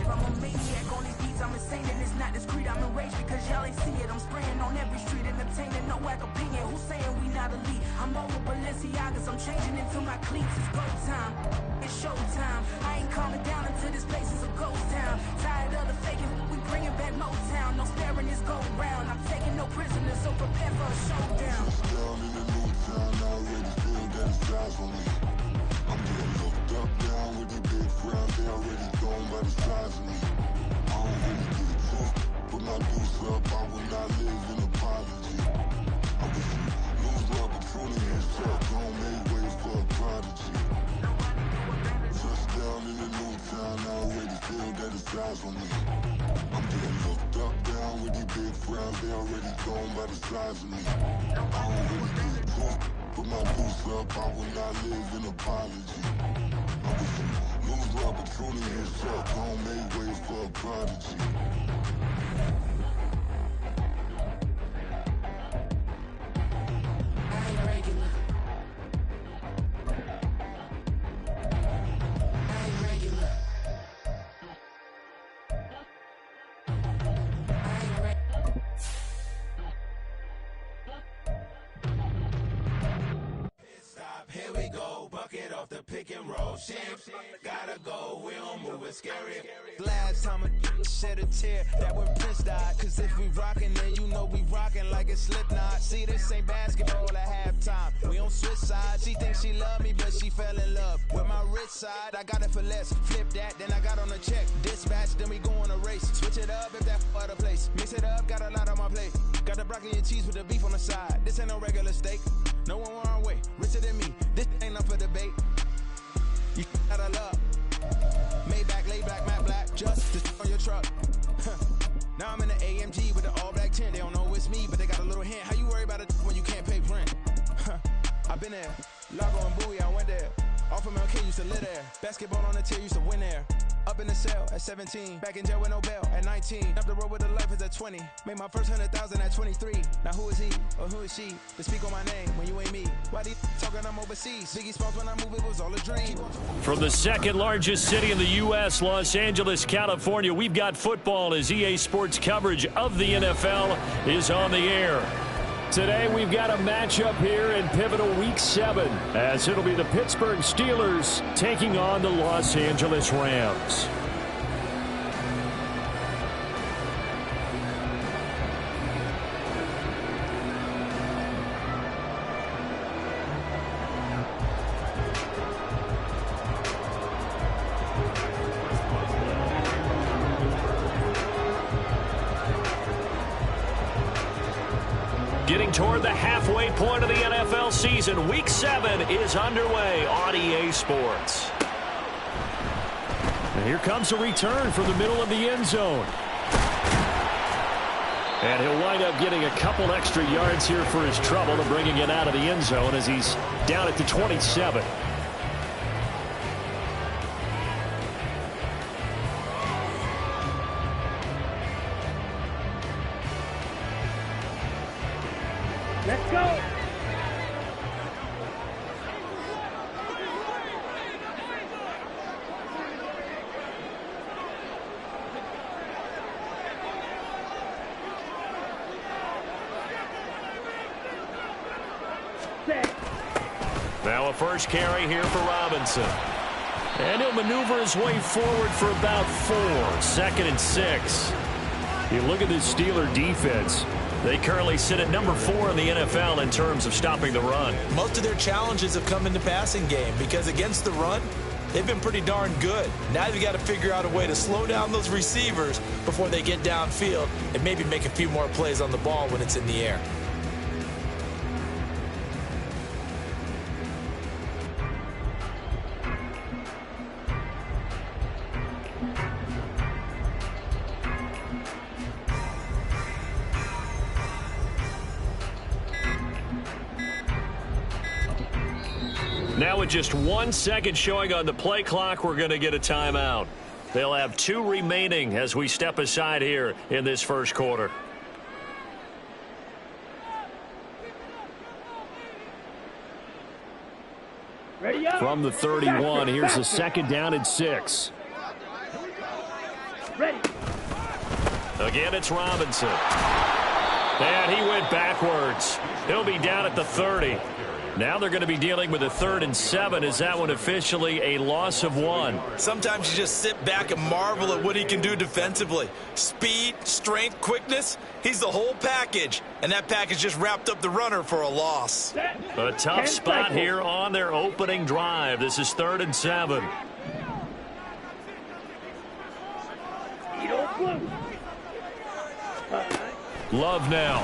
I'm a maniac on these beats, I'm insane and it's not discreet. I'm enraged because y'all ain't see it. I'm spraying on every street, entertaining, no whack opinion. Who's saying we not elite? I'm over Balenciagas, I'm changing into my cleats. It's go time, it's showtime. I ain't calming down until this place is a ghost town. Tired of the faking, we bringing back Motown. No staring this go round. I'm taking no prisoners, so prepare for a showdown. Down in the new town, I already feel that it's time for me. I'm getting looked up, down with the big crowd. They already gone by the size of me. I don't really get it took. Put my deuce up, I will not live in apology. I wish you lose the opportunity and shut. Don't make way for a prodigy. Touchdown in the new town, I already feel that it's time for me. I'm getting looked up, down with the big crowd. They already gone by the size of me. I don't really get it took. Put my deuce up, I will not live in apology. I wish you lose the opportunity and shut. Don't make way for a prodigy. Here we go, bucket off the pick and roll. Champ, gotta go, we don't move it scary. Last time a shed a tear, that when Prince died. Cause if we rockin', then you know we rockin' like it's Slipknot. See, this ain't basketball at halftime. We on switch sides. She thinks she love me, but she fell in love with my rich side. I got it for less. Flip that, then I got on a check. Dispatch, then we go on a race. Switch it up if that other place. Mix it up, got a lot on my plate. Got the broccoli and cheese with the beef on the side. This ain't no regular steak. No one wrong way, richer than me. This ain't up for debate. You out of love. Maybach, laid back, matte black, just on your truck. Now I'm in the AMG with the all black tint. They don't know it's me, but they got a little hint. How you worry about it when you can't pay rent? I've been there. Largo and Bowie, I went there. Off of MLK, used to live there. Basketball on the tier, used to win there. Up in the cell at 17. Back in jail with no bail at 19. Up the road with the life is at 20. Made my first 100,000 at 23. Now who is he or who is she to speak on my name when you ain't me? Why they talking I'm overseas? Biggie Smalls when I move, it was all a dream. From the second largest city in the U.S., Los Angeles, California, we've got football as EA Sports coverage of the NFL is on the air. Today we've got a matchup here in pivotal Week 7 as it'll be the Pittsburgh Steelers taking on the Los Angeles Rams. Getting toward the halfway point of the NFL season, Week 7 is underway on EA Sports. And here comes a return from the middle of the end zone. And he'll wind up getting a couple extra yards here for his trouble to bringing it out of the end zone as he's down at the 27. Let's go. Now a first carry here for Robinson. And he'll maneuver his way forward for about 4. 2nd and 6. You look at this Steeler defense. They currently sit at number 4 in the NFL in terms of stopping the run. Most of their challenges have come in the passing game because against the run, they've been pretty darn good. Now they've got to figure out a way to slow down those receivers before they get downfield and maybe make a few more plays on the ball when it's in the air. Now with just 1 second showing on the play clock, we're going to get a timeout. They'll have 2 remaining as we step aside here in this first quarter. From the 31, here's a 2nd down and 6. Ready. Again, it's Robinson. And he went backwards. He'll be down at the 30. Now they're going to be dealing with a 3rd and 7. Is that one officially a loss of 1? Sometimes you just sit back and marvel at what he can do defensively. Speed, strength, quickness, he's the whole package. And that package just wrapped up the runner for a loss. A tough spot here on their opening drive. This is 3rd and 7. Love now.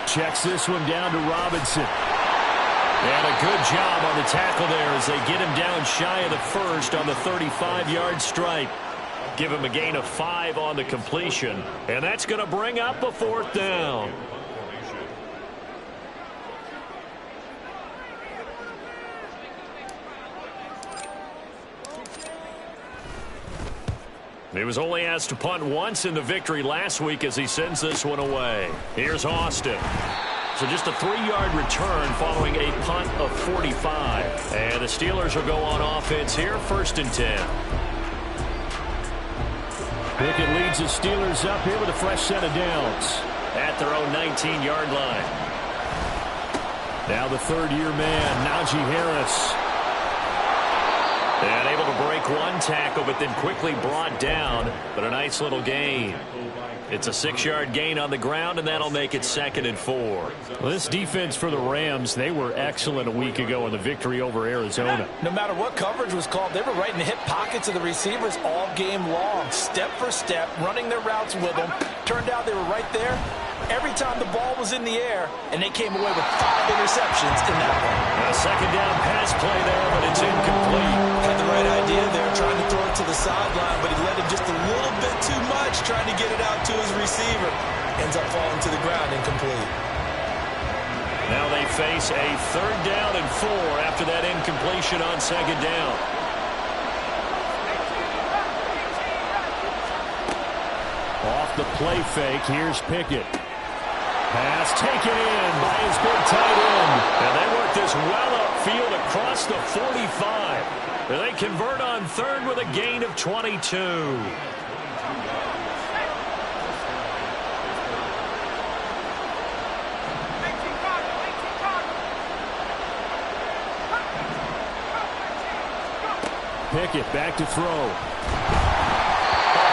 Checks this one down to Robinson. And a good job on the tackle there as they get him down shy of the first on the 35-yard stripe. Give him a gain of 5 on the completion. And that's going to bring up a 4th down. He was only asked to punt once in the victory last week as he sends this one away. Here's Austin. So just a 3-yard return following a punt of 45. And the Steelers will go on offense here, 1st and 10. Pickett leads the Steelers up here with a fresh set of downs at their own 19-yard line. Now the 3rd-year man, Najee Harris. And able to break one tackle, but then quickly brought down. But a nice little gain. It's a 6-yard gain on the ground, and that'll make it 2nd and 4. Well, this defense for the Rams, they were excellent a week ago in the victory over Arizona. No matter what coverage was called, they were right in the hip pockets of the receivers all game long. Step for step, running their routes with them. Turned out they were right there every time the ball was in the air, and they came away with 5 interceptions in that one. A 2nd down pass play there, but it's incomplete. Had the right idea there, trying to throw it to the sideline, but he let him just a little bit too much, trying to get it out to his receiver. Ends up falling to the ground, incomplete. Now they face a 3rd down and 4 after that incompletion on 2nd down. Off the play fake, here's Pickett. Pass taken in by his big tight end. And they work this well upfield across the 45. And they convert on 3rd with a gain of 22. Pickett back to throw. A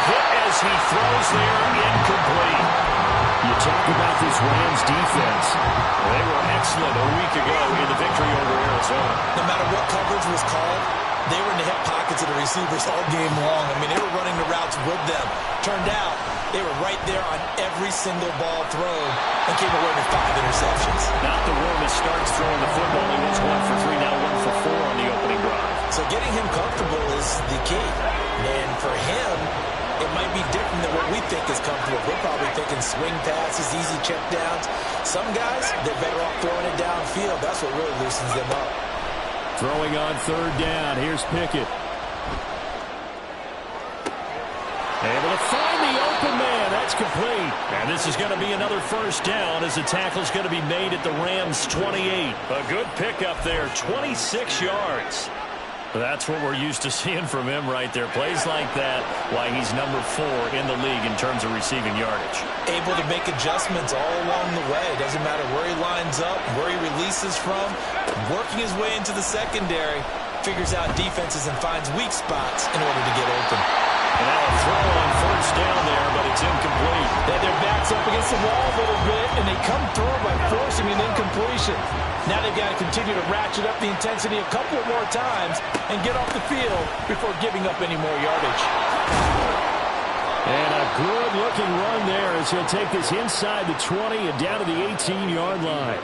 hit as he throws there, incomplete. You talk about this Rams defense. They were excellent a week ago in the victory over Arizona. No matter what coverage was called, they were in the hip pockets of the receivers all game long. I mean, they were running the routes with them. Turned out they were right there on every single ball thrown and came away with 5 interceptions. Not the warmest starts throwing the football. He was 1 for 3, now 1 for 4 on the opening drive. So getting him comfortable is the key. And for him, it might be different than what we think is comfortable. We're probably thinking swing passes, easy checkdowns. Some guys, they're better off throwing it downfield. That's what really loosens them up. Throwing on 3rd down. Here's Pickett. Able to find the open man. That's complete. And this is going to be another 1st down as the tackle's going to be made at the Rams' 28. A good pickup there, 26 yards. That's what we're used to seeing from him right there. Plays like that, why he's number 4 in the league in terms of receiving yardage. Able to make adjustments all along the way. Doesn't matter where he lines up, where he releases from. Working his way into the secondary. Figures out defenses and finds weak spots in order to get open. And now a throw on 1st down there, but it's incomplete. They had their backs up against the wall a little bit, and they come through by forcing an incompletion. Now they've got to continue to ratchet up the intensity a couple of more times and get off the field before giving up any more yardage. And a good-looking run there as he'll take this inside the 20 and down to the 18-yard line.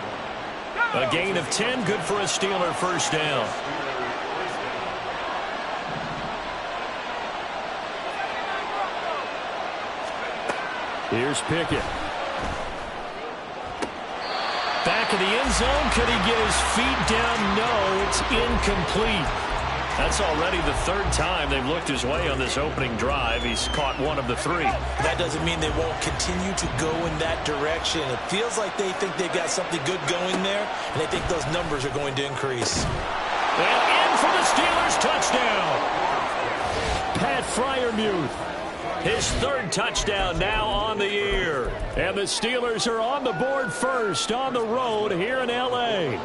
A gain of 10, good for a Steeler 1st down. Here's Pickett. Back of the end zone. Could he get his feet down? No, it's incomplete. That's already the 3rd time they've looked his way on this opening drive. He's caught 1 of the 3. That doesn't mean they won't continue to go in that direction. It feels like they think they've got something good going there, and they think those numbers are going to increase. And in for the Steelers, touchdown. Pat Freiermuth. His third touchdown now on the year. And the Steelers are on the board first on the road here in L.A.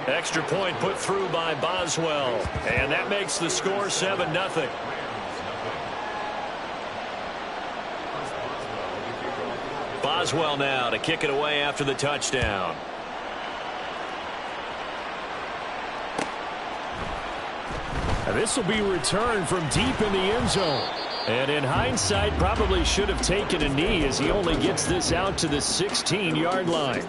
Extra point put through by Boswell. And that makes the score 7-0. Boswell now to kick it away after the touchdown. And this will be returned from deep in the end zone. And in hindsight, probably should have taken a knee as he only gets this out to the 16-yard line.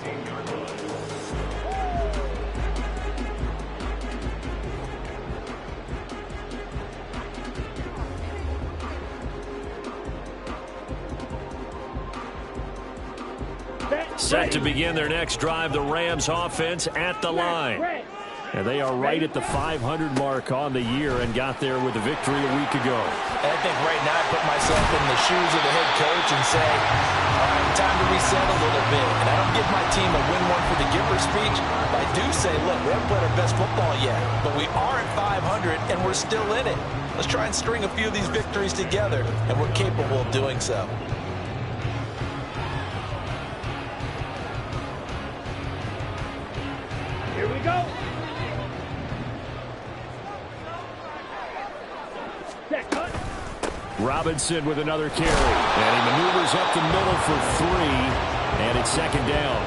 Set to begin their next drive, the Rams offense at the line. And they are right at the 500 mark on the year and got there with a victory a week ago. And I think right now I put myself in the shoes of the head coach and say, all right, time to reset a little bit. And I don't give my team a win one for the giver speech, but I do say, look, we haven't played our best football yet, but we are at 500 and we're still in it. Let's try and string a few of these victories together, and we're capable of doing so. Here we go. Robinson with another carry. And he maneuvers up the middle for 3. And it's second down.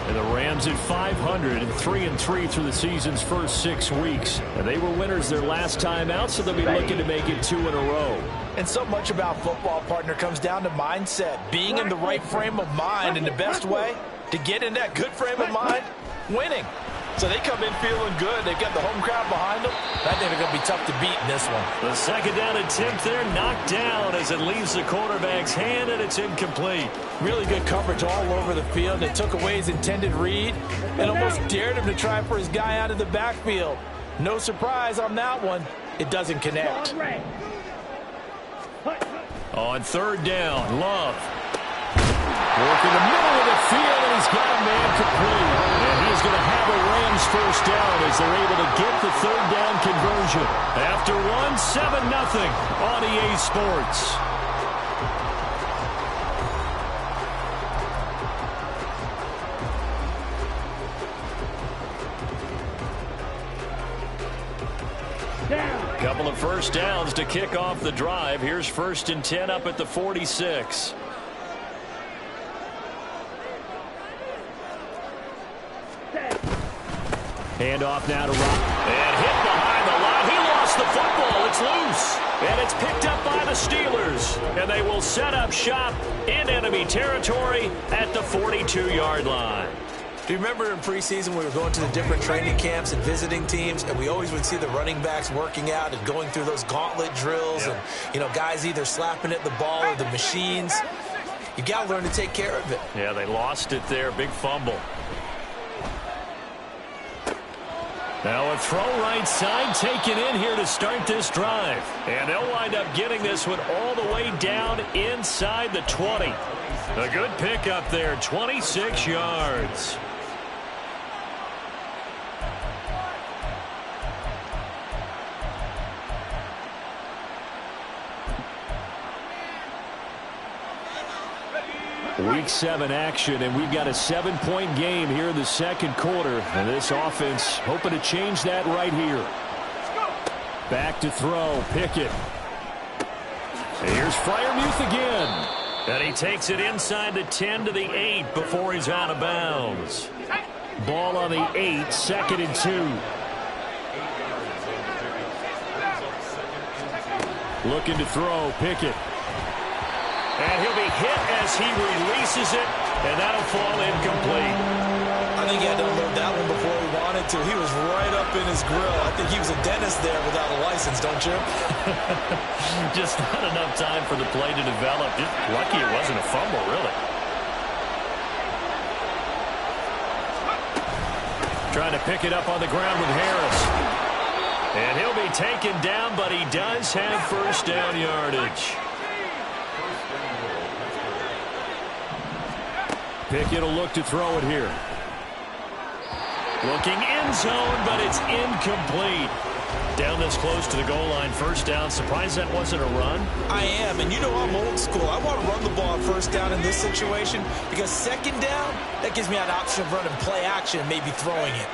And the Rams at 500 and 3-3 through the season's first 6 weeks. And they were winners their last time out, so they'll be looking to make it 2 in a row. And so much about football, partner, comes down to mindset. Being in the right frame of mind, and the best way to get in that good frame of mind, winning. So they come in feeling good. They've got the home crowd behind them. I think they're going to be tough to beat in this one. The second down attempt there knocked down as it leaves the quarterback's hand, and it's incomplete. Really good coverage all over the field. It took away his intended read and almost dared him to try for his guy out of the backfield. No surprise on that one. It doesn't connect. On third down, Love. Working the middle of the field, and he's got a man complete. And he's going to have a Rams first down as they're able to get the third down conversion. After 7-0 on EA Sports. Couple of first downs to kick off the drive. Here's 1st and 10 up at the 46. Handoff now to Rock. And hit behind the line. He lost the football. It's loose. And it's picked up by the Steelers. And they will set up shop in enemy territory at the 42-yard line. Do you remember in preseason we were going to the different training camps and visiting teams, and we always would see the running backs working out and going through those gauntlet drills, and, you know, guys either slapping at the ball or the machines. You got to learn to take care of it. Yeah, they lost it there. Big fumble. Now a throw right side taken in here to start this drive. And they'll wind up getting this one all the way down inside the 20. A good pickup there, 26 yards. Week 7 action, and we've got a 7-point game here in the second quarter. And this offense hoping to change that right here. Back to throw, Pickett. And here's Freiermuth again. And he takes it inside the 10 to the 8 before he's out of bounds. Ball on the 8, 2nd and 2. Looking to throw, Pickett. And he'll be hit as he releases it, and that'll fall incomplete. I think he had to unload that one before he wanted to. He was right up in his grill. I think he was a dentist there without a license, don't you? Just not enough time for the play to develop. Just lucky it wasn't a fumble, really. Trying to pick it up on the ground with Harris. And he'll be taken down, but he does have first down yardage. Pickett will look to throw it here. Looking end zone, but it's incomplete. Down this close to the goal line, first down. Surprised that wasn't a run? I am, and you know I'm old school. I want to run the ball on first down in this situation because second down, that gives me an option of running play action and maybe throwing it.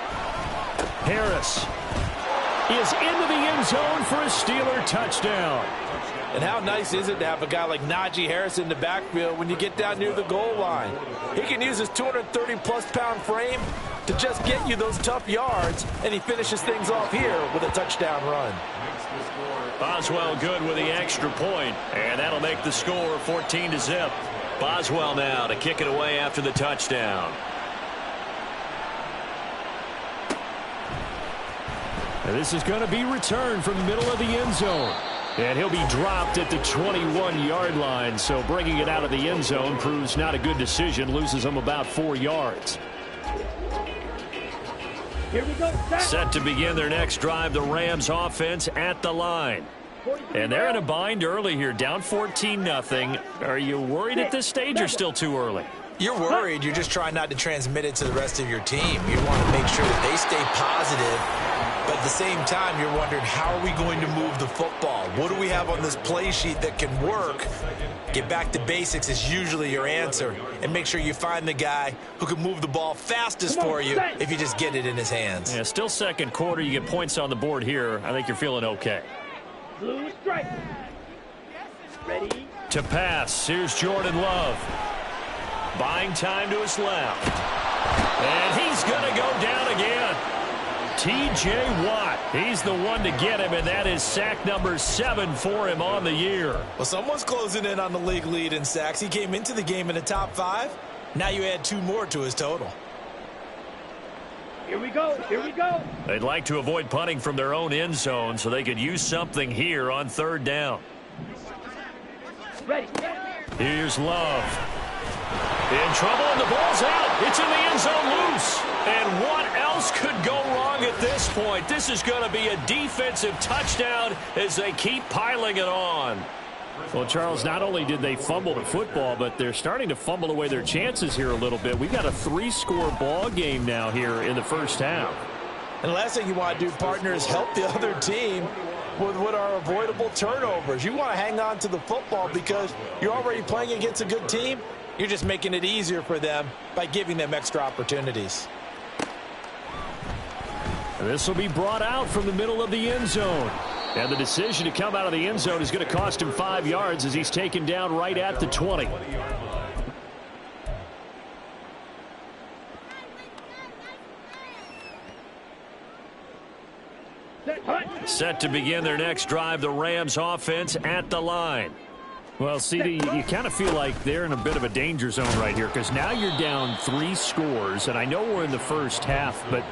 Harris is into the end zone for a Steeler touchdown. And how nice is it to have a guy like Najee Harris in the backfield when you get down near the goal line? He can use his 230-plus pound frame to just get you those tough yards, and he finishes things off here with a touchdown run. Boswell good with the extra point, and that'll make the score 14-0. Boswell now to kick it away after the touchdown. And this is going to be returned from the middle of the end zone. And he'll be dropped at the 21-yard line, so bringing it out of the end zone proves not a good decision, loses him about 4 yards. Here we go. Set to begin their next drive, the Rams offense at the line. And they're in a bind early here, down 14-0. Are you worried at this stage or still too early? You're worried. You're just trying not to transmit it to the rest of your team. You want to make sure that they stay positive. But at the same time, you're wondering, how are we going to move the football? What do we have on this play sheet that can work? Get back to basics is usually your answer. And make sure you find the guy who can move the ball fastest for you if you just get it in his hands. Yeah, still second quarter. You get points on the board here. I think you're feeling okay. Blue strike. Ready. To pass. Here's Jordan Love. Buying time to his left. And he's going to go down again. T.J. Watt, he's the one to get him, and that is sack number 7 for him on the year. Well, someone's closing in on the league lead in sacks. He came into the game in the top 5. Now you add 2 more to his total. Here we go. Here we go. They'd like to avoid punting from their own end zone so they could use something here on third down. Ready. Here's Love. In trouble, and the ball's out. It's in the end zone loose. And what else could go wrong at this point? This is going to be a defensive touchdown as they keep piling it on. Well, Charles, not only did they fumble the football, but they're starting to fumble away their chances here a little bit. We've got a 3-score ball game now here in the first half. And the last thing you want to do, partner, is help the other team with what are avoidable turnovers. You want to hang on to the football because you're already playing against a good team. You're just making it easier for them by giving them extra opportunities. And this will be brought out from the middle of the end zone. And the decision to come out of the end zone is going to cost him 5 yards as he's taken down right at the 20. Set to begin their next drive, the Rams offense at the line. Well, CD, you kind of feel like they're in a bit of a danger zone right here because now you're down 3 scores, and I know we're in the first half, but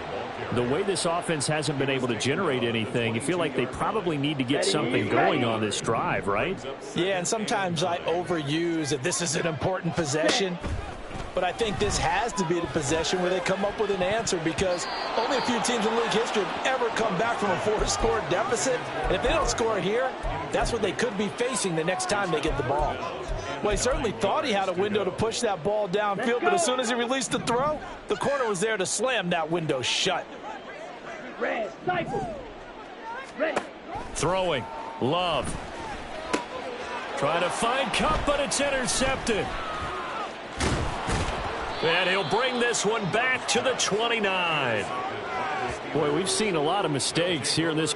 the way this offense hasn't been able to generate anything, you feel like they probably need to get something going on this drive, right? Yeah, and sometimes I overuse if this is an important possession. But I think this has to be the possession where they come up with an answer because only a few teams in league history have ever come back from a 4-score deficit. And if they don't score here, that's what they could be facing the next time they get the ball. Well, he certainly thought he had a window to push that ball downfield, but as soon as he released the throw, the corner was there to slam that window shut. Red, cycle. Ready. Throwing. Love. Trying to find Kupp, but it's intercepted. And he'll bring this one back to the 29. Boy, we've seen a lot of mistakes here in this.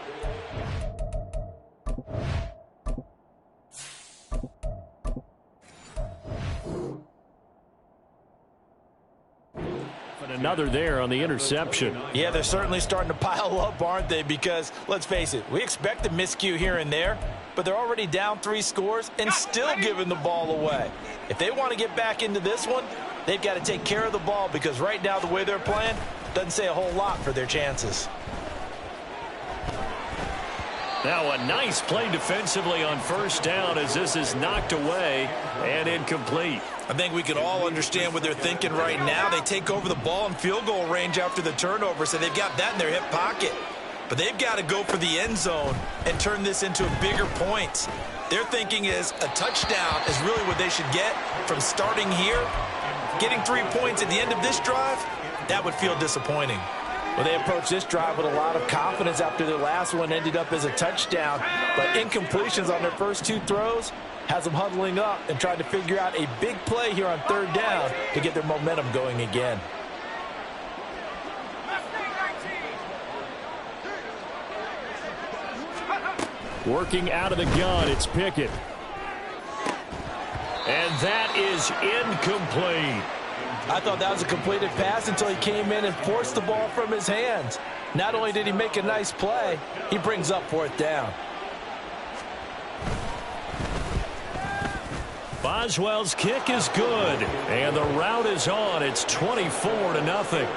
And another there on the interception. Yeah, they're certainly starting to pile up, aren't they? Because, let's face it, we expect a miscue here and there, but they're already down 3 scores and still giving the ball away. If they want to get back into this one, they've got to take care of the ball because right now the way they're playing doesn't say a whole lot for their chances. Now a nice play defensively on first down as this is knocked away and incomplete. I think we can all understand what they're thinking right now. They take over the ball in field goal range after the turnover, so they've got that in their hip pocket. But they've got to go for the end zone and turn this into a bigger point. Their thinking is a touchdown is really what they should get from starting here. Getting 3 points at the end of this drive, that would feel disappointing. Well, they approached this drive with a lot of confidence after their last one ended up as a touchdown. But incompletions on their first 2 throws has them huddling up and trying to figure out a big play here on 3rd down to get their momentum going again. Working out of the gun, it's Pickett. And that is incomplete. I thought that was a completed pass until he came in and forced the ball from his hands. Not only did he make a nice play, he brings up 4th down. Boswell's kick is good, and the route is on. It's 24-0.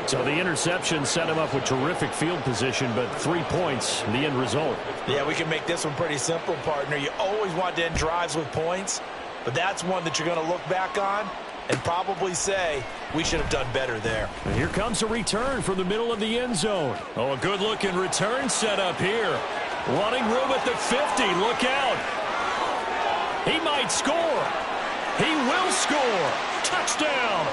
So the interception set him up with terrific field position, but 3 points, the end result. Yeah, we can make this one pretty simple, partner. You always want to end drives with points, but that's one that you're going to look back on and probably say, we should have done better there. And here comes a return from the middle of the end zone. Oh, a good-looking return set up here. Running room at the 50. Look out. He might score. He will score. Touchdown.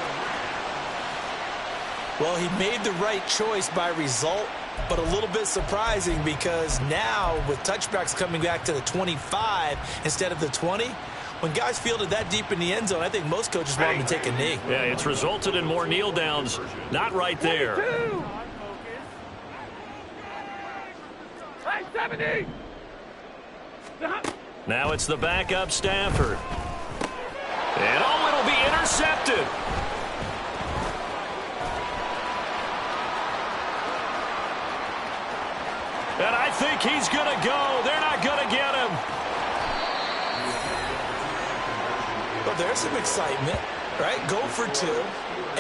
Well, he made the right choice by result, but a little bit surprising because now with touchbacks coming back to the 25 instead of the 20, when guys fielded that deep in the end zone, I think most coaches want them to take a knee. Yeah, it's resulted in more kneel downs. Not right there. 70. Now it's the backup Stafford. And oh, it'll be intercepted. And I think he's going to go. They're not going to get him. Well, there's some excitement, right? Go for 2,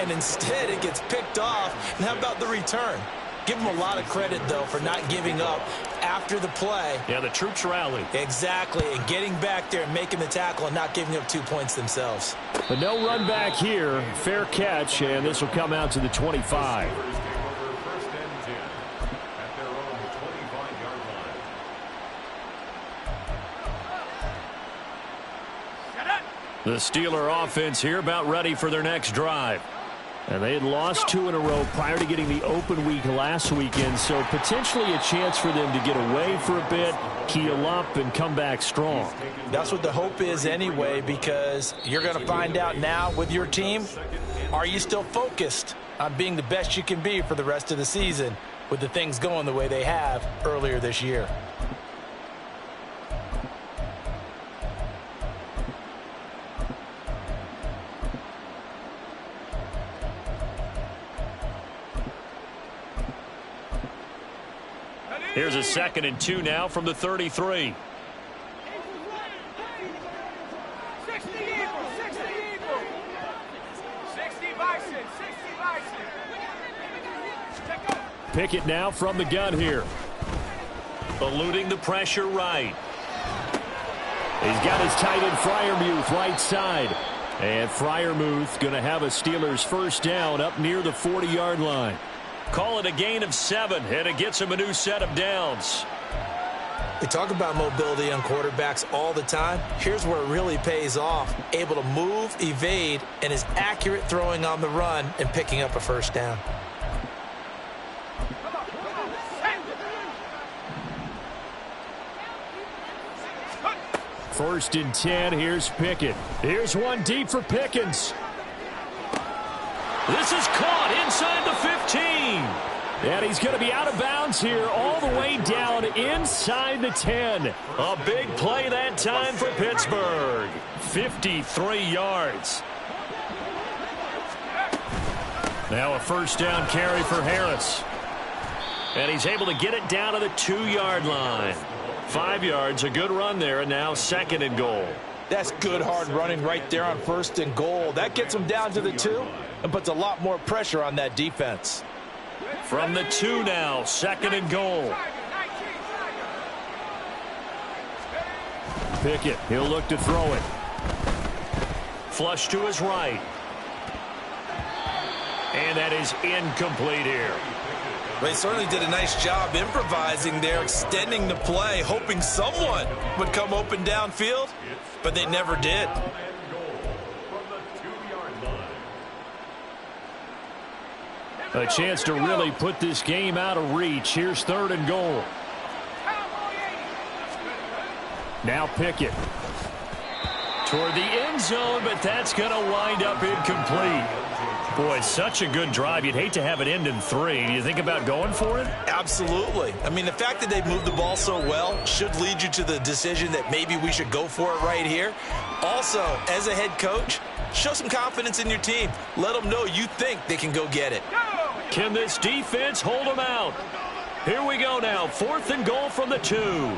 and instead it gets picked off. And how about the return? Give him a lot of credit, though, for not giving up after the play. Yeah, the troops rallied. Exactly, and getting back there and making the tackle and not giving up 2 points themselves. But no run back here. Fair catch, and this will come out to the 25. The Steeler offense here about ready for their next drive. And they had lost 2 in a row prior to getting the open week last weekend, so potentially a chance for them to get away for a bit, keel up, and come back strong. That's what the hope is anyway, because you're going to find out now with your team, are you still focused on being the best you can be for the rest of the season with the things going the way they have earlier this year? Here's a 2nd and 2 now from the 33. 60 Bison. Pickett now from the gun here. Eluding the pressure right. He's got his tight end Freiermuth right side. And Freiermuth going to have a Steelers first down up near the 40-yard line. Call it a gain of 7, and it gets him a new set of downs. We talk about mobility on quarterbacks all the time. Here's where it really pays off. Able to move, evade, and is accurate throwing on the run and picking up a first down. First and 10, here's Pickett. Here's one deep for Pickens. This is caught inside the 15. And he's going to be out of bounds here all the way down inside the 10. A big play that time for Pittsburgh. 53 yards. Now a first down carry for Harris. And he's able to get it down to the 2-yard line. 5 yards, a good run there, and now 2nd and goal. That's good hard running right there on 1st and goal. That gets him down to the 2 and puts a lot more pressure on that defense. From the 2 now, 2nd and goal. Pickett, he'll look to throw it. Flush to his right. And that is incomplete here. They certainly did a nice job improvising there, extending the play, hoping someone would come open downfield, but they never did. A chance to really put this game out of reach. Here's 3rd and goal. Now Pickett. Toward the end zone, but that's going to wind up incomplete. Boy, such a good drive. You'd hate to have it end in 3. Do you think about going for it? Absolutely. I mean, the fact that they moved the ball so well should lead you to the decision that maybe we should go for it right here. Also, as a head coach, show some confidence in your team. Let them know you think they can go get it. Can this defense hold them out? Here we go now. 4th and goal from the 2.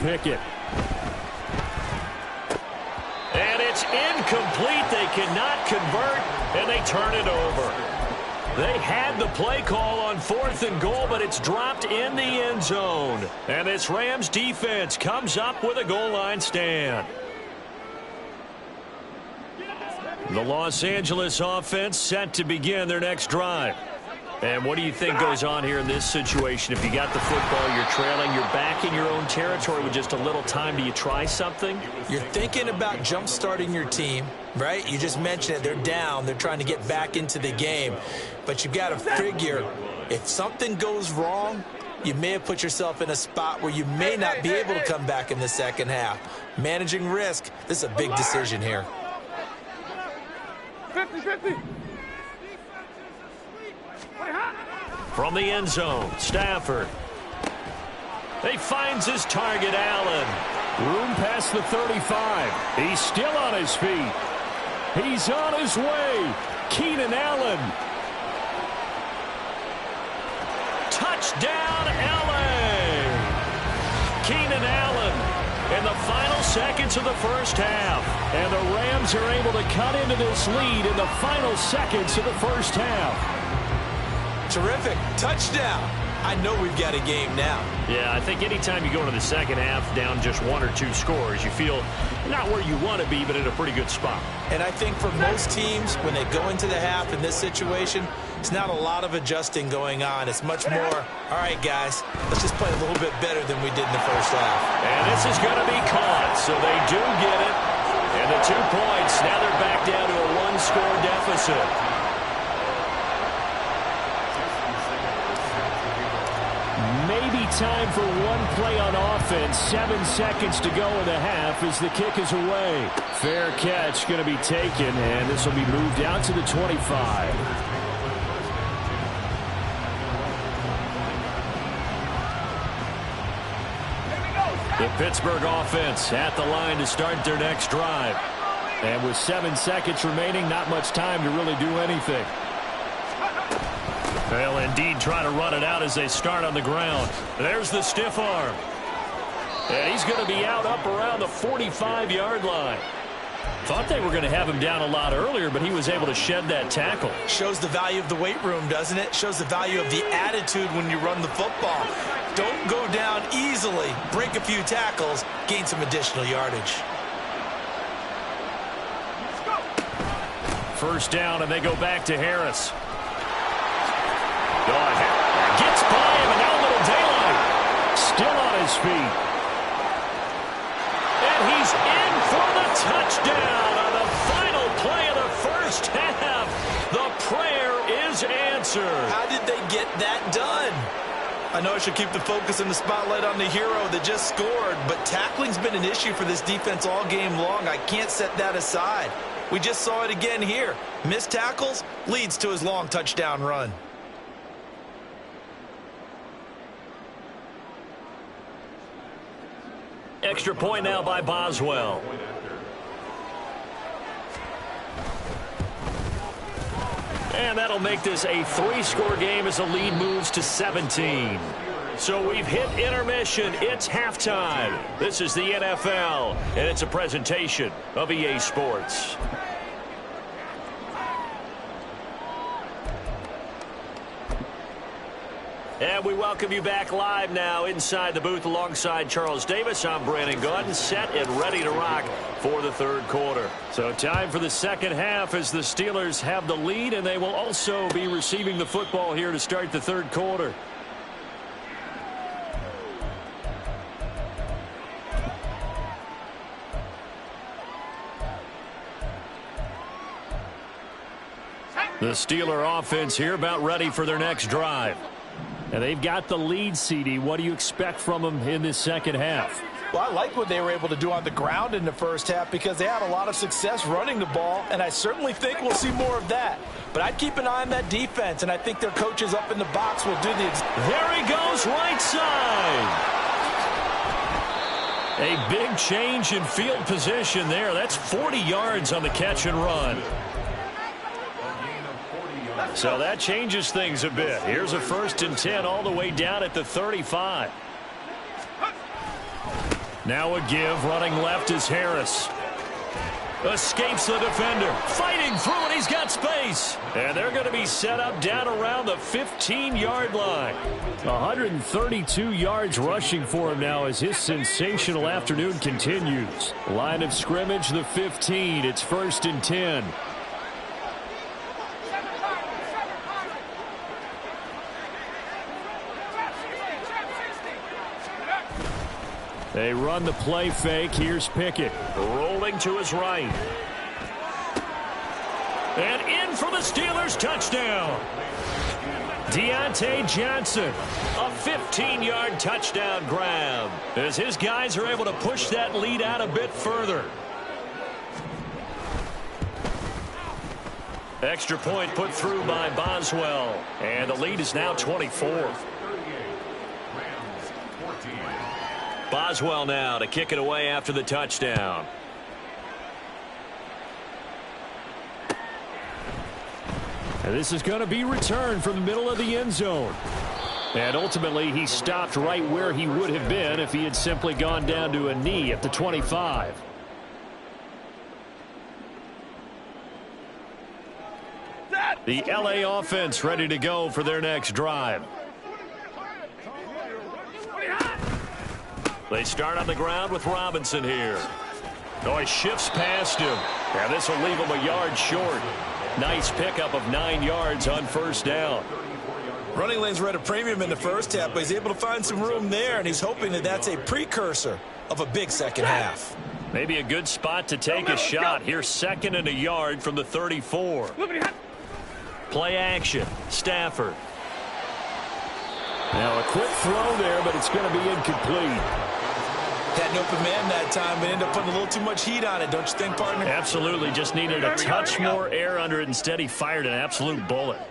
Pickett. And it's incomplete. They cannot convert, and they turn it over. They had the play call on 4th and goal, but it's dropped in the end zone. And this Rams defense comes up with a goal line stand. The Los Angeles offense set to begin their next drive. And what do you think goes on here in this situation? If you got the football, you're trailing, you're back in your own territory with just a little time, do you try something? You're thinking about jump-starting your team, right? You just mentioned it. They're down. They're trying to get back into the game. But you've got to figure, if something goes wrong, you may have put yourself in a spot where you may not be able to come back in the second half. Managing risk, this is a big decision here. 50-50. From the end zone, Stafford. He finds his target, Allen. Room past the 35. He's still on his feet. He's on his way. Keenan Allen. Touchdown, LA. Keenan Allen in the final seconds of the first half. And the Rams are able to cut into this lead in the final seconds of the first half. Terrific. Touchdown. I know we've got a game now. Yeah, I think anytime you go into the second half down just 1 or 2 scores, you feel not where you want to be, but in a pretty good spot. And I think for most teams, when they go into the half in this situation, it's not a lot of adjusting going on. It's much more, all right, guys, let's just play a little bit better than we did in the first half. And this is going to be caught, so they do get it. And the 2 points, now they're back down to a 1-score deficit. Maybe time for one play on offense. 7 seconds to go in the half as the kick is away. Fair catch going to be taken, and this will be moved out to the 25. The Pittsburgh offense at the line to start their next drive. And with 7 seconds remaining, not much time to really do anything. They'll indeed try to run it out as they start on the ground. There's the stiff arm. And he's going to be out up around the 45-yard line. Thought they were going to have him down a lot earlier, but he was able to shed that tackle. Shows the value of the weight room, doesn't it? Shows the value of the attitude when you run the football. Don't go down easily. Break a few tackles. Gain some additional yardage. First down, and they go back to Harris. Gets by him, and now a little daylight. Still on his feet. And he's in for the touchdown on the final play of the first half. The prayer is answered. How did they get that done? I know I should keep the focus and the spotlight on the hero that just scored, but tackling's been an issue for this defense all game long. I can't set that aside. We just saw it again here. Missed tackles leads to his long touchdown run. Extra point now by Boswell. And that'll make this a 3-score game as the lead moves to 17. So we've hit intermission. It's halftime. This is the NFL, and it's a presentation of EA Sports. And we welcome you back live now inside the booth alongside Charles Davis. I'm Brandon Gaudin, set and ready to rock for the third quarter. So time for the second half as the Steelers have the lead, and they will also be receiving the football here to start the third quarter. The Steeler offense here about ready for their next drive. And they've got the lead, CD. What do you expect from them in this second half? Well, I like what they were able to do on the ground in the first half because they had a lot of success running the ball, and I certainly think we'll see more of that. But I'd keep an eye on that defense, and I think their coaches up in the box will do the There he goes, right side. A big change in field position there. That's 40 yards on the catch and run. So that changes things a bit. Here's a 1st and 10 all the way down at the 35. Now a give, running left is Harris. Escapes the defender. Fighting through, and he's got space. And they're going to be set up down around the 15-yard line. 132 yards rushing for him now as his sensational afternoon continues. Line of scrimmage, the 15. It's 1st and 10. They run the play fake. Here's Pickett. Rolling to his right. And in for the Steelers, touchdown. Deontay Johnson, a 15-yard touchdown grab as his guys are able to push that lead out a bit further. Extra point put through by Boswell. And the lead is now 24. Boswell now to kick it away after the touchdown. And this is going to be returned from the middle of the end zone. And ultimately, he stopped right where he would have been if he had simply gone down to a knee at the 25. The LA offense ready to go for their next drive. They start on the ground with Robinson here. Oh, he shifts past him. And this will leave him a yard short. Nice pickup of 9 yards on 1st down. Running lanes were at a premium in the first half, but he's able to find some room there, and he's hoping that that's a precursor of a big second half. Maybe a good spot to take a shot. Here's 2nd and a yard from the 34. Play action. Stafford. Now a quick throw there, but it's going to be incomplete. Had an open man that time, but ended up putting a little too much heat on it, don't you think, partner? Absolutely. Just needed a touch more air under it. Instead, he fired an absolute bullet.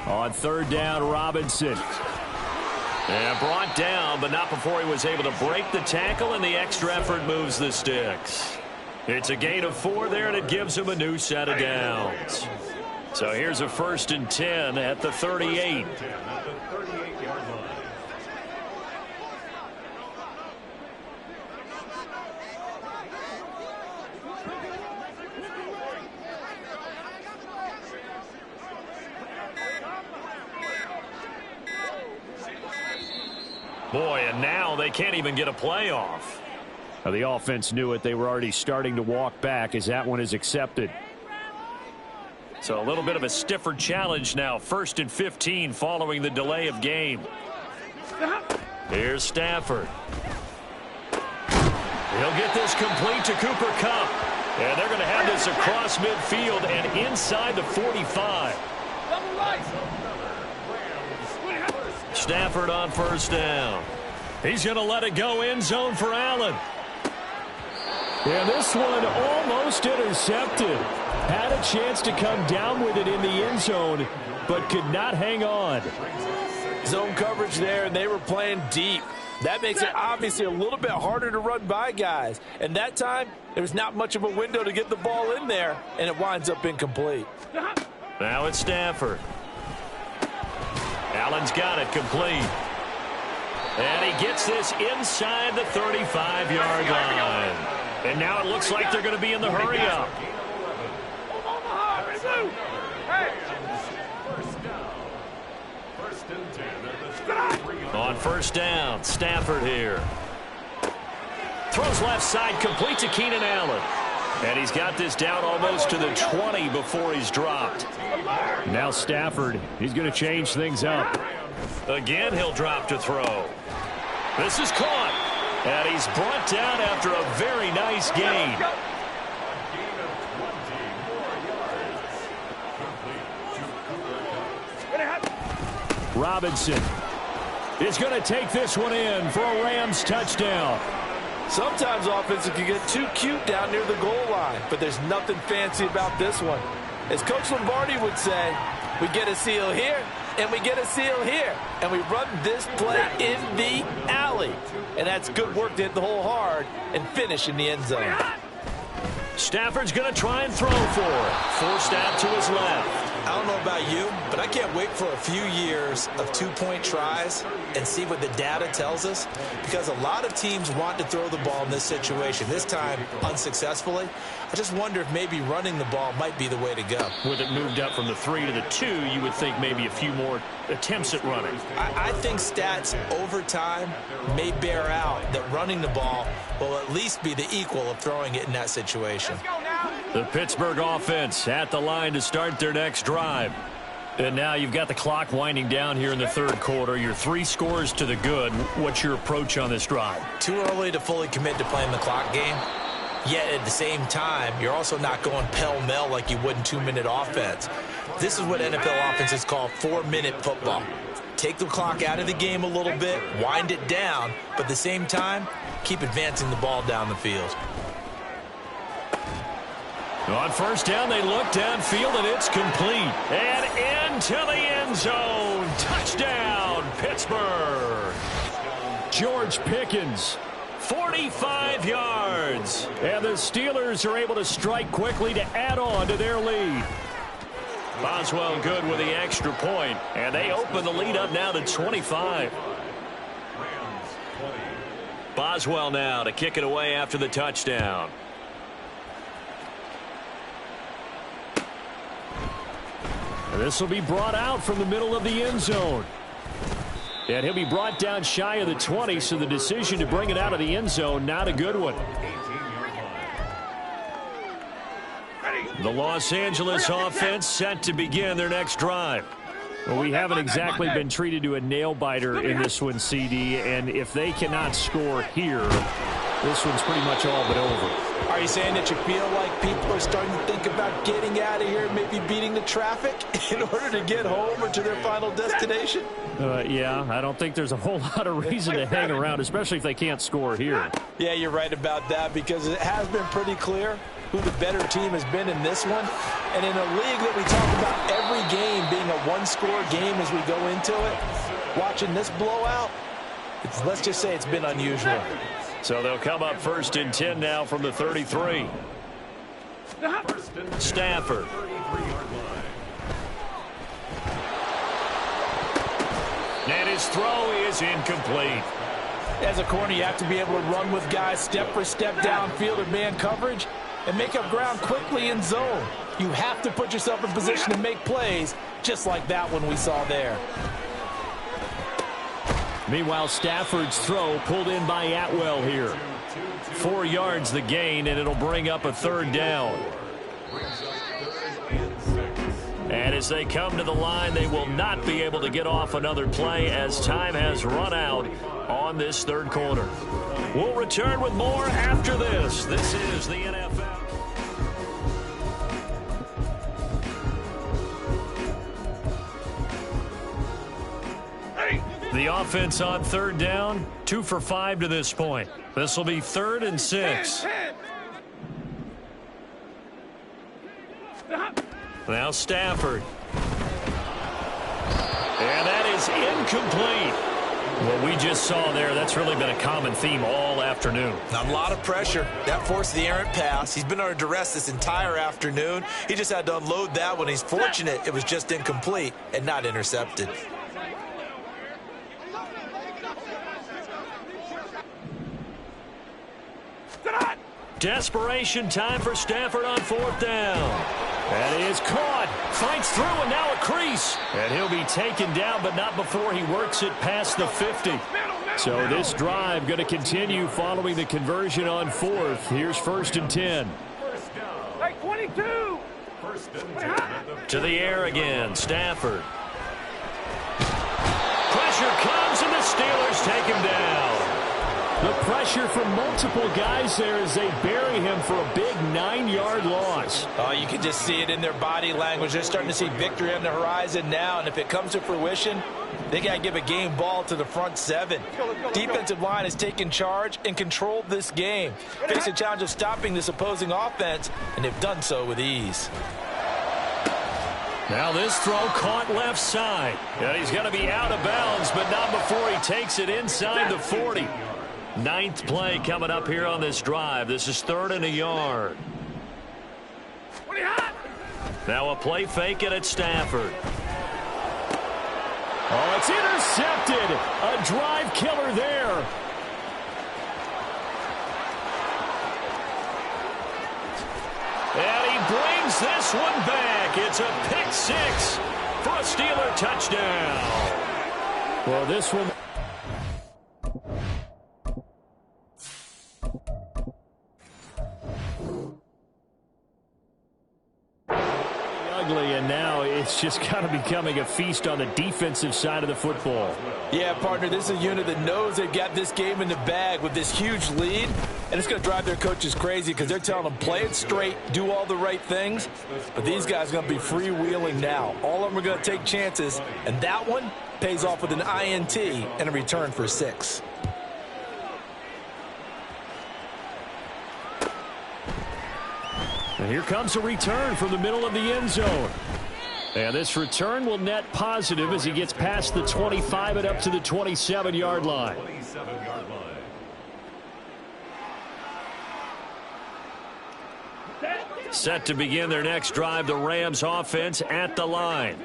On 3rd down, Robinson. And brought down, but not before he was able to break the tackle, and the extra effort moves the sticks. It's a gain of 4 there, and it gives him a new set of downs. So here's a 1st and 10 at the 38. Boy, and now they can't even get a playoff. Now the offense knew it. They were already starting to walk back as that one is accepted. So a little bit of a stiffer challenge now. 1st and 15 following the delay of game. Here's Stafford. He'll get this complete to Cooper Kupp. And they're going to have this across midfield and inside the 45. Stafford on 1st down. He's going to let it go end zone for Allen. And this one almost intercepted. Had a chance to come down with it in the end zone, but could not hang on. Zone coverage there, and they were playing deep. That makes it obviously a little bit harder to run by guys. And that time, there's not much of a window to get the ball in there, and it winds up incomplete. Now it's Stafford. Allen's got it complete. And he gets this inside the 35-yard line. And now it looks like they're going to be in the hurry-up. On 1st down, Stafford here. Throws left side, complete to Keenan Allen. And he's got this down almost to the 20 before he's dropped. Now Stafford, he's going to change things up. Again, he'll drop to throw. This is caught. And he's brought down after a very nice gain. Robinson is going to take this one in for a Rams touchdown. Sometimes offenses can get too cute down near the goal line, but there's nothing fancy about this one. As Coach Lombardi would say, we get a seal here, and we get a seal here, and we run this play in the alley. And that's good work to hit the hole hard and finish in the end zone. Stafford's going to try and throw for it. Forced out to his left. I don't know about you, but I can't wait for a few years of two-point tries and see what the data tells us, because a lot of teams want to throw the ball in this situation, this time unsuccessfully. I just wonder if maybe running the ball might be the way to go. With it moved up from the 3 to the 2, you would think maybe a few more attempts at running. I think stats over time may bear out that running the ball will at least be the equal of throwing it in that situation. The Pittsburgh offense at the line to start their next drive. And now you've got the clock winding down here in the third quarter. You're 3 scores to the good. What's your approach on this drive? Too early to fully commit to playing the clock game. Yet at the same time, you're also not going pell-mell like you would in 2-minute offense. This is what NFL offenses call 4-minute football. Take the clock out of the game a little bit, wind it down, but at the same time, keep advancing the ball down the field. On first down, they look downfield, and it's complete. And into the end zone. Touchdown, Pittsburgh. George Pickens, 45 yards. And the Steelers are able to strike quickly to add on to their lead. Boswell good with the extra point, and they open the lead up now to 25. Boswell now to kick it away after the touchdown. This will be brought out from the middle of the end zone. And he'll be brought down shy of the 20, so the decision to bring it out of the end zone, not a good one. The Los Angeles offense set to begin their next drive. Well, we haven't exactly been treated to a nail-biter in this one, CD, and if they cannot score here, this one's pretty much all but over. Are you saying that you feel like people are starting to think about getting out of here and maybe beating the traffic in order to get home or to their final destination? Yeah, I don't think there's a whole lot of reason to hang around, especially if they can't score here. Yeah, you're right about that, because it has been pretty clear who the better team has been in this one. And in a league that we talk about every game being a one-score game as we go into it, watching this blowout, let's just say it's been unusual. So they'll come up 1st and 10 now from the 33. Stafford. And his throw is incomplete. As a corner, you have to be able to run with guys step for step downfield in man coverage and make up ground quickly in zone. You have to put yourself in position to make plays, just like that one we saw there. Meanwhile, Stafford's throw pulled in by Atwell here. 4 yards the gain, and it'll bring up a 3rd down. And as they come to the line, they will not be able to get off another play as time has run out on this 3rd quarter. We'll return with more after this. This is the NFL. The offense on 3rd down, 2 for 5 to this point. This will be 3rd and 6. Now Stafford. And that is incomplete. What we just saw there, that's really been a common theme all afternoon. A lot of pressure. That forced the errant pass. He's been under duress this entire afternoon. He just had to unload that one. He's fortunate it was just incomplete and not intercepted. Desperation time for Stafford on 4th down. That is caught. Fights through, and now a crease. And he'll be taken down, but not before he works it past the 50. So this drive going to continue following the conversion on 4th. Here's 1st and 10. Hey, 22. To the air again, Stafford. Pressure comes, and the Steelers take him down. The pressure from multiple guys there as they bury him for a big 9-yard loss. Oh, you can just see it in their body language. They're starting to see victory on the horizon now, and if it comes to fruition, They got to give a game ball to the front seven. Defensive line has taken charge and controlled this game. Face a challenge of stopping this opposing offense, and they've done so with ease. Now this throw caught left side. And he's going to be out of bounds, but not before he takes it inside the 40. Ninth play coming up here on this drive. This is 3rd and a yard. Now a play fake it at Stafford. Oh, it's intercepted. A drive killer there. And he brings this one back. It's a pick 6 for a Steeler touchdown. Well, this one... ugly, and now it's just kind of becoming a feast on the defensive side of the football. Yeah, partner, this is a unit that knows they've got this game in the bag with this huge lead, and it's going to drive their coaches crazy because they're telling them play it straight, do all the right things, but these guys are going to be freewheeling now. All of them are going to take chances, and that one pays off with an INT and a return for 6. And here comes a return from the middle of the end zone. And this return will net positive as he gets past the 25 and up to the 27-yard line. Set to begin their next drive, the Rams offense at the line.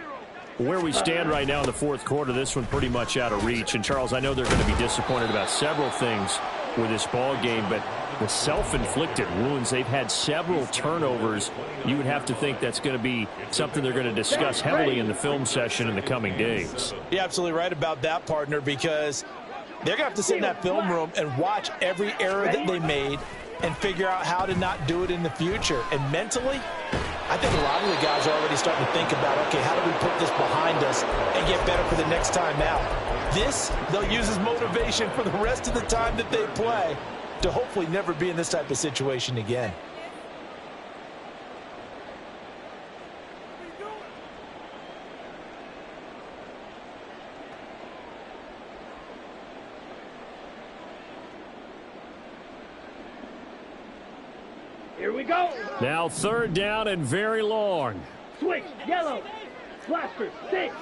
Where we stand right now in the fourth quarter, this one pretty much out of reach. And, Charles, I know they're going to be disappointed about several things with this ball game, but the self-inflicted wounds, they've had several turnovers. You would have to think that's going to be something they're going to discuss heavily in the film session in the coming days. You're absolutely right about that, partner, because they're going to have to sit in that film room and watch every error that they made and figure out how to not do it in the future. And mentally, I think a lot of the guys are already starting to think about, okay, how do we put this behind us and get better for the next time out? This, they'll use as motivation for the rest of the time that they play to hopefully never be in this type of situation again. Here we go. Now 3rd down and very long. Switch, yellow. Blaster, 6.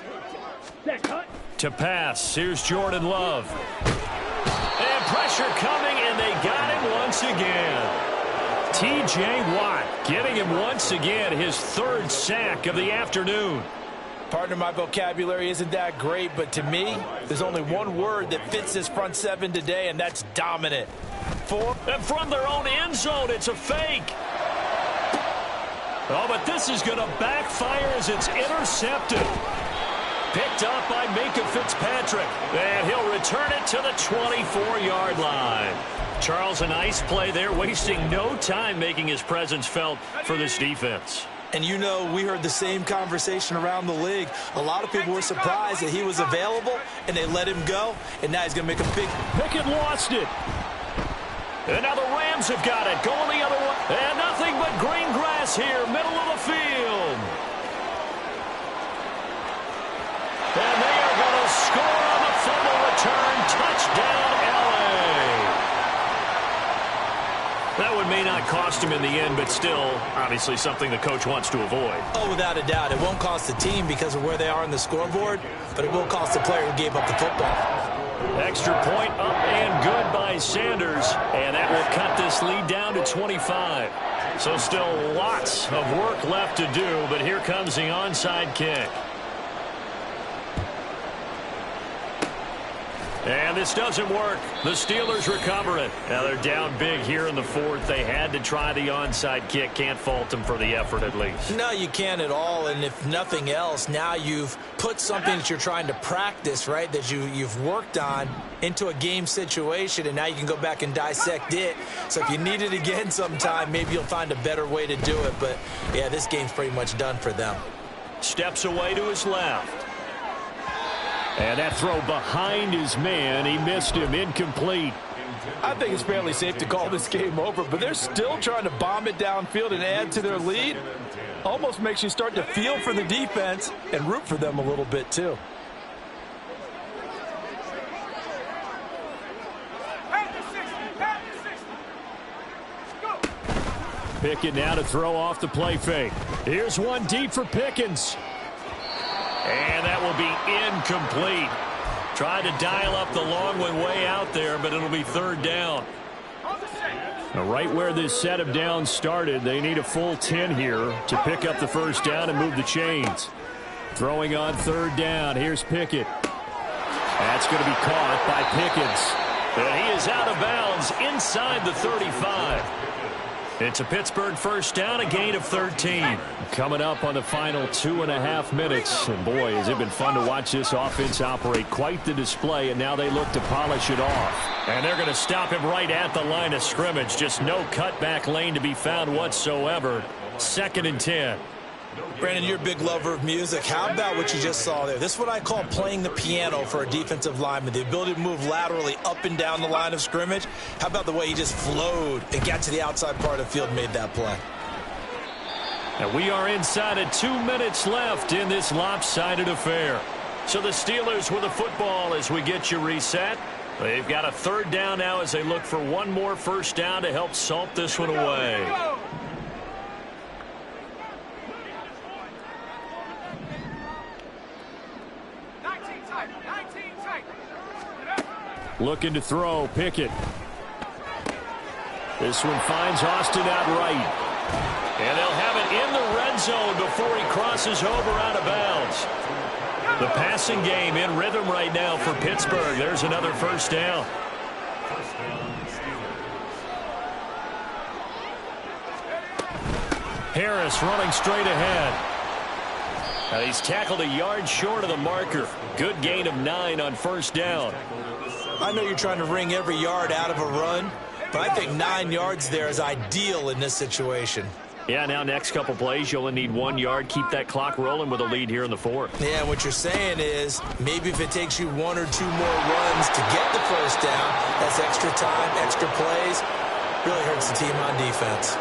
Set cut. To pass, here's Jordan Love. And pressure coming, and they got him once again. T.J. Watt getting him once again, his 3rd sack of the afternoon. Partner, my vocabulary isn't that great, but to me, there's only one word that fits this front seven today, and that's dominant. And from their own end zone, it's a fake. Oh, but this is going to backfire as it's intercepted. Picked up by Minkah Fitzpatrick. And he'll return it to the 24-yard line. Charles, a nice play there, wasting no time making his presence felt for this defense. And you know, we heard the same conversation around the league. A lot of people were surprised that he was available, and they let him go. And now he's going to make a big... Pickett lost it. And now the Rams have got it. Going the other way. And nothing but green grass here, middle of the field. And they are going to score on the fumble return. Touchdown, L.A. That one may not cost him in the end, but still, obviously something the coach wants to avoid. Oh, without a doubt. It won't cost the team because of where they are on the scoreboard, but it will cost the player who gave up the football. Extra point up and good by Sanders, and that will cut this lead down to 25. So still lots of work left to do, but here comes the onside kick. And this doesn't work. The Steelers recover it. Now they're down big here in the 4th. They had to try the onside kick. Can't fault them for the effort at least. No, you can't at all. And if nothing else, now you've put something that you're trying to practice, right, that you've worked on into a game situation, and now you can go back and dissect it. So if you need it again sometime, maybe you'll find a better way to do it. But, yeah, this game's pretty much done for them. Steps away to his left. And that throw behind his man, he missed him, incomplete. I think it's fairly safe to call this game over, but they're still trying to bomb it downfield and add to their lead. Almost makes you start to feel for the defense and root for them a little bit too. Pickett now to throw off the play fake. Here's one deep for Pickens. And that will be incomplete. Tried to dial up the long one way out there, but it'll be third down. Now, right where this set of downs started, they need a full 10 here to pick up the first down and move the chains. Throwing on third down. Here's Pickett. That's going to be caught by Pickens. And he is out of bounds inside the 35. It's a Pittsburgh first down, a gain of 13. Coming up on the final 2.5 minutes. And boy, has it been fun to watch this offense operate. Quite the display, and now they look to polish it off. And they're going to stop him right at the line of scrimmage. Just no cutback lane to be found whatsoever. 2nd and 10. Brandon, you're a big lover of music. How about what you just saw there? This is what I call playing the piano for a defensive lineman. The ability to move laterally up and down the line of scrimmage. How about the way he just flowed and got to the outside part of the field and made that play? And we are inside of 2 minutes left in this lopsided affair. So the Steelers with the football as we get you reset. They've got a third down now as they look for one more first down to help salt this one away. Looking to throw, Pickett. This one finds Austin out right. And they'll have it in the red zone before he crosses over out of bounds. The passing game in rhythm right now for Pittsburgh. There's another first down. Harris running straight ahead. He's tackled a yard short of the marker. Good gain of 9 on first down. I know you're trying to wring every yard out of a run, but I think 9 yards there is ideal in this situation. Yeah, now next couple plays, you'll only need 1 yard. Keep that clock rolling with a lead here in the 4th. Yeah, what you're saying is maybe if it takes you 1 or 2 more runs to get the first down, that's extra time, extra plays. Really hurts the team on defense.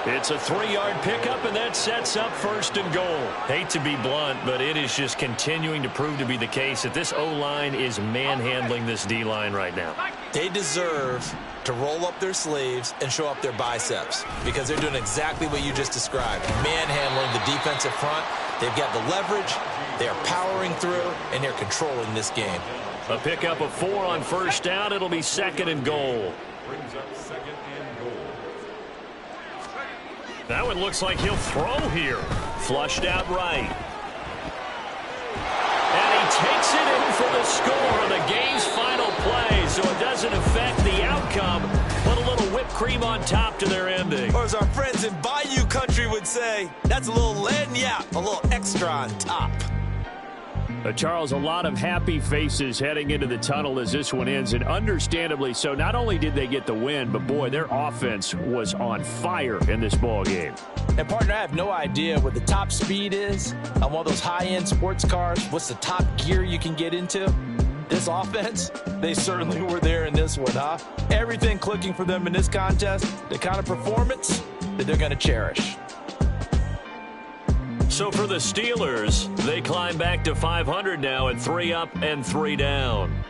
It's a 3-yard pickup, and that sets up 1st and goal. Hate to be blunt, but it is just continuing to prove to be the case that this O-line is manhandling this D-line right now. They deserve to roll up their sleeves and show up their biceps because they're doing exactly what you just described, manhandling the defensive front. They've got the leverage, they're powering through, and they're controlling this game. A pickup of 4 on first down. It'll be 2nd and goal. Brings up 2nd and goal. That one looks like he'll throw here. Flushed out right. And he takes it in for the score on the game's final play, so it doesn't affect the outcome. Put a little whipped cream on top to their ending. Or as our friends in Bayou Country would say, that's a little lagniappe, a little extra on top. Charles, a lot of happy faces heading into the tunnel as this one ends, and understandably so. Not only did they get the win, but boy, their offense was on fire in this ball game. And partner, I have no idea what the top speed is on one of those high-end sports cars. What's the top gear you can get into? This offense, they certainly were there in this one, huh? Everything clicking for them in this contest, the kind of performance that they're going to cherish. So for the Steelers, they climb back to 500 now at 3 up and 3 down.